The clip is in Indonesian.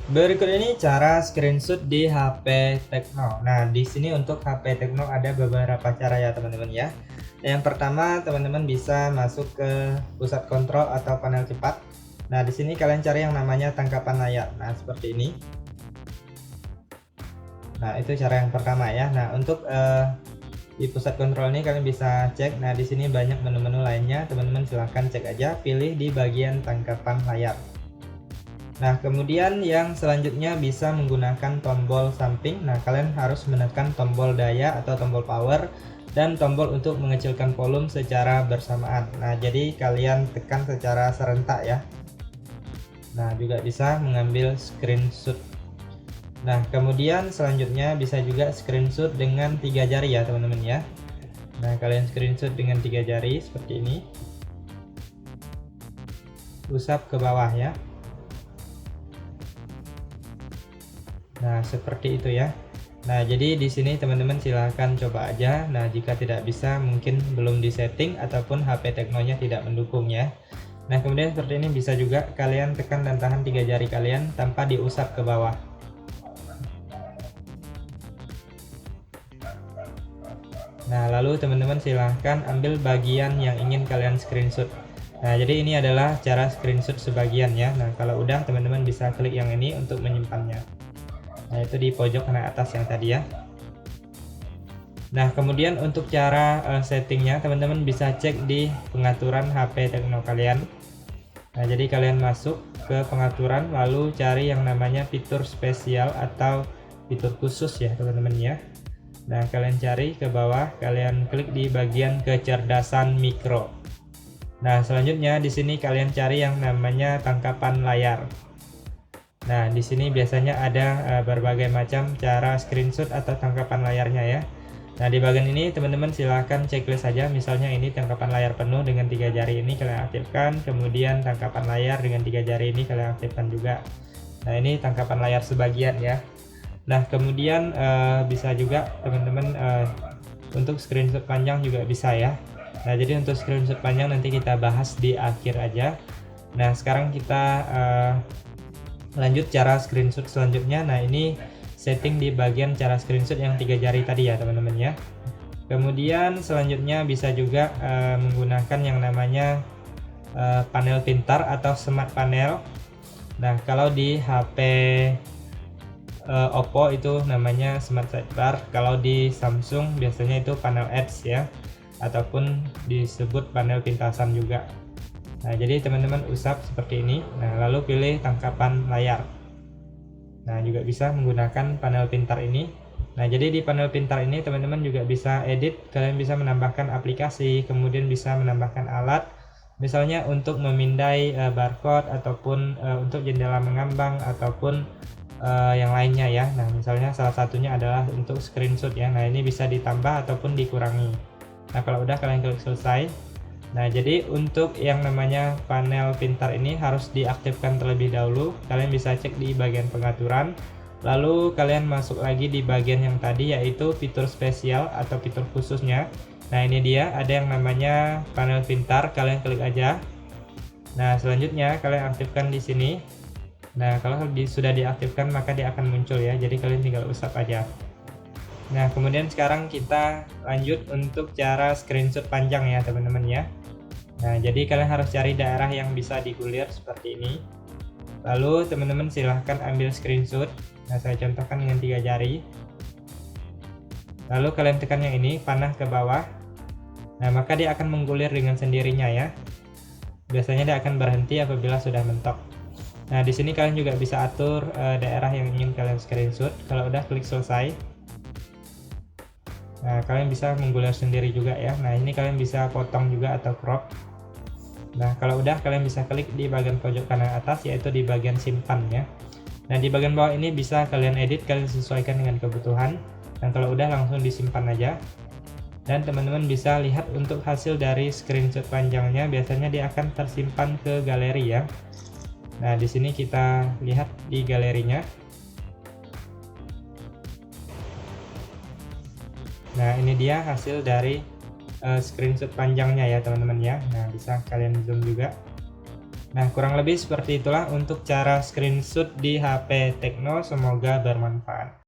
Berikut ini cara screenshot di HP Tecno. Nah, di sini untuk HP Tecno ada beberapa cara ya teman-teman ya. Yang pertama, teman-teman bisa masuk ke pusat kontrol atau panel cepat. Nah, di sini kalian cari yang namanya tangkapan layar. Nah, seperti ini. Nah, itu cara yang pertama ya. Nah, untuk di pusat kontrol ini kalian bisa cek. Nah, di sini banyak menu-menu lainnya. Teman-teman silahkan cek aja, pilih di bagian tangkapan layar. Nah, kemudian yang selanjutnya bisa menggunakan tombol samping. Nah, kalian harus menekan tombol daya atau tombol power dan tombol untuk mengecilkan volume secara bersamaan. Nah, jadi kalian tekan secara serentak ya. Nah, juga bisa mengambil screenshot. Nah, kemudian selanjutnya bisa juga screenshot dengan 3 jari ya, teman-teman ya. Nah, kalian screenshot dengan 3 jari seperti ini. Usap ke bawah ya. Nah, seperti itu ya. Nah, jadi di sini teman-teman silahkan coba aja. Nah, jika tidak bisa mungkin belum disetting ataupun HP Tecno-nya tidak mendukung ya. Nah, kemudian seperti ini bisa juga kalian tekan dan tahan 3 jari kalian tanpa diusap ke bawah. Nah, lalu teman-teman silahkan ambil bagian yang ingin kalian screenshot. Nah, jadi ini adalah cara screenshot sebagian ya. Nah, kalau udah teman-teman bisa klik yang ini untuk menyimpannya. Nah, itu di pojok kanan atas yang tadi ya. Nah, kemudian untuk cara settingnya teman-teman bisa cek di pengaturan HP Tecno kalian. Nah, jadi kalian masuk ke pengaturan lalu cari yang namanya fitur spesial atau fitur khusus ya teman-teman ya. Nah, kalian cari ke bawah, kalian klik di bagian kecerdasan mikro. Nah, selanjutnya di sini kalian cari yang namanya tangkapan layar. Nah, di sini biasanya ada berbagai macam cara screenshot atau tangkapan layarnya ya. Nah, di bagian ini teman-teman silahkan checklist saja. Misalnya ini tangkapan layar penuh dengan 3 jari ini kalian aktifkan. Kemudian tangkapan layar dengan 3 jari ini kalian aktifkan juga. Nah, ini tangkapan layar sebagian ya. Nah, kemudian bisa juga teman-teman untuk screenshot panjang juga bisa ya. Nah, jadi untuk screenshot panjang nanti kita bahas di akhir aja. Nah, sekarang kita lanjut cara screenshot selanjutnya. Nah, ini setting di bagian cara screenshot yang 3 jari tadi ya teman-teman ya. Kemudian selanjutnya bisa juga menggunakan yang namanya panel pintar atau smart panel. Nah, kalau di HP Oppo itu namanya smart sidebar, kalau di Samsung biasanya itu panel edge ya, ataupun disebut panel pintasan juga. Nah, jadi teman-teman usap seperti ini. Nah, lalu pilih tangkapan layar. Nah, juga bisa menggunakan panel pintar ini. Nah, jadi di panel pintar ini teman-teman juga bisa edit. Kalian bisa menambahkan aplikasi, kemudian bisa menambahkan alat. Misalnya untuk memindai barcode ataupun untuk jendela mengambang ataupun yang lainnya ya. Nah, misalnya salah satunya adalah untuk screenshot ya. Nah, ini bisa ditambah ataupun dikurangi. Nah, kalau udah kalian klik selesai. Nah, jadi untuk yang namanya panel pintar ini harus diaktifkan terlebih dahulu. Kalian bisa cek di bagian pengaturan. Lalu kalian masuk lagi di bagian yang tadi yaitu fitur spesial atau fitur khususnya. Nah, ini dia ada yang namanya panel pintar, kalian klik aja. Nah, selanjutnya kalian aktifkan di sini. Nah, kalau sudah diaktifkan maka dia akan muncul ya. Jadi kalian tinggal usap aja. Nah, kemudian sekarang kita lanjut untuk cara screenshot panjang ya teman-teman ya. Nah, jadi kalian harus cari daerah yang bisa digulir seperti ini. Lalu teman-teman silahkan ambil screenshot. Nah, saya contohkan dengan 3 jari. Lalu kalian tekan yang ini, panah ke bawah. Nah, maka dia akan menggulir dengan sendirinya ya. Biasanya dia akan berhenti apabila sudah mentok. Nah, di sini kalian juga bisa atur daerah yang ingin kalian screenshot. Kalau udah klik selesai. Nah, kalian bisa menggulir sendiri juga ya. Nah, ini kalian bisa potong juga atau crop. Nah, kalau udah kalian bisa klik di bagian pojok kanan atas yaitu di bagian simpan ya. Nah, di bagian bawah ini bisa kalian edit, kalian sesuaikan dengan kebutuhan. Dan kalau udah langsung disimpan aja. Dan teman-teman bisa lihat untuk hasil dari screenshot panjangnya, biasanya dia akan tersimpan ke galeri ya. Nah, di sini kita lihat di galerinya. Nah, ini dia hasil dari screenshot panjangnya ya teman-teman ya. Nah, bisa kalian zoom juga. Nah, kurang lebih seperti itulah untuk cara screenshot di HP Tecno, semoga bermanfaat.